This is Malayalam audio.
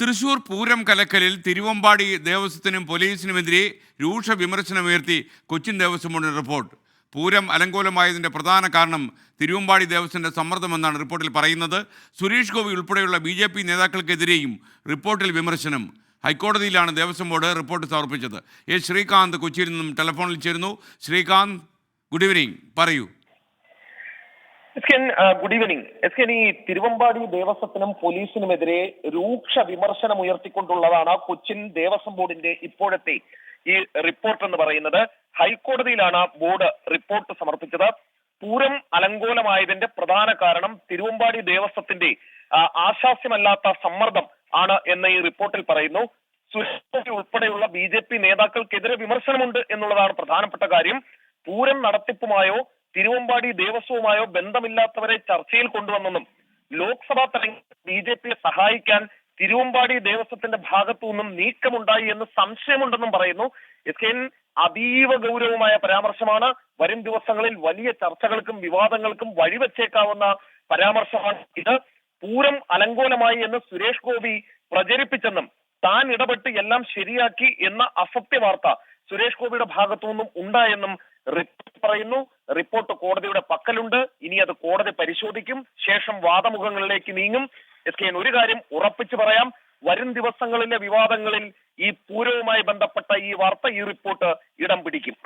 തൃശൂർ പൂരം കലക്കലിൽ തിരുവമ്പാടി ദേവസ്വത്തിനും പോലീസിനുമെതിരെ രൂക്ഷ വിമർശനമുയർത്തി കൊച്ചിൻ ദേവസ്വം ബോർഡിന്റെ റിപ്പോർട്ട്. പൂരം അലങ്കോലമായതിന്റെ പ്രധാന കാരണം തിരുവമ്പാടി ദേവസ്വത്തിന്റെ സമ്മർദ്ദമെന്നാണ് റിപ്പോർട്ടിൽ പറയുന്നത്. സുരേഷ് ഗോപി ഉൾപ്പെടെയുള്ള BJP നേതാക്കൾക്കെതിരെയും റിപ്പോർട്ടിൽ വിമർശനം. ഹൈക്കോടതിയിലാണ് ദേവസ്വം ബോർഡ് റിപ്പോർട്ട് സമർപ്പിച്ചത്. ശ്രീകാന്ത് കൊച്ചിയിൽ നിന്നും ടെലിഫോണിൽ ചേരുന്നു. ശ്രീകാന്ത്, ഗുഡ് ഈവനിങ്, പറയൂ. Good evening. ഈ തിരുവമ്പാടി ദേവസ്വത്തിനും പോലീസിനുമെതിരെ രൂക്ഷ വിമർശനം ഉയർത്തിക്കൊണ്ടുള്ളതാണ് കൊച്ചിൻ ദേവസ്വം ബോർഡിന്റെ ഇപ്പോഴത്തെ ഈ റിപ്പോർട്ട് എന്ന് പറയുന്നത്. ഹൈക്കോടതിയിലാണ് ബോർഡ് റിപ്പോർട്ട് സമർപ്പിച്ചത്. പൂരം അലങ്കോലമായതിന്റെ പ്രധാന കാരണം തിരുവമ്പാടി ദേവസ്വത്തിന്റെ ആശാസ്യമല്ലാത്ത സമ്മർദ്ദം ആണ് എന്ന് ഈ റിപ്പോർട്ടിൽ പറയുന്നു. സുരേഷ് ഉൾപ്പെടെയുള്ള BJP നേതാക്കൾക്കെതിരെ വിമർശനമുണ്ട് എന്നുള്ളതാണ് പ്രധാനപ്പെട്ട കാര്യം. പൂരം നടത്തിപ്പുമായോ തിരുവമ്പാടി ദേവസ്വവുമായോ ബന്ധമില്ലാത്തവരെ ചർച്ചയിൽ കൊണ്ടുവന്നെന്നും ലോക്സഭാ തെരഞ്ഞെടുപ്പിൽ BJPയെ സഹായിക്കാൻ തിരുവമ്പാടി ദേവസ്വത്തിന്റെ ഭാഗത്തു നിന്നും നീക്കമുണ്ടായി എന്ന് സംശയമുണ്ടെന്നും പറയുന്നു. അതീവ ഗൗരവമായ പരാമർശമാണ്. വരും ദിവസങ്ങളിൽ വലിയ ചർച്ചകൾക്കും വിവാദങ്ങൾക്കും വഴിവെച്ചേക്കാവുന്ന പരാമർശമാണ് ഇത്. പൂരം അലങ്കോലമായി എന്ന് സുരേഷ് ഗോപി പ്രചരിപ്പിച്ചെന്നും താൻ ഇടപെട്ട് എല്ലാം ശരിയാക്കി എന്ന അസത്യ വാർത്ത സുരേഷ് ഗോപിയുടെ ഭാഗത്തു നിന്നും ഉണ്ടായെന്നും റിപ്പോർട്ട് പറയുന്നു. റിപ്പോർട്ട് കോടതിയുടെ പക്കലുണ്ട്. ഇനി അത് കോടതി പരിശോധിക്കും. ശേഷം വാദമുഖങ്ങളിലേക്ക് നീങ്ങും. ഒരു കാര്യം ഉറപ്പിച്ചു പറയാം, വരും ദിവസങ്ങളിലെ വിവാദങ്ങളിൽ ഈ പൂരവുമായി ബന്ധപ്പെട്ട ഈ വാർത്ത, ഈ റിപ്പോർട്ട് ഇടം പിടിക്കും.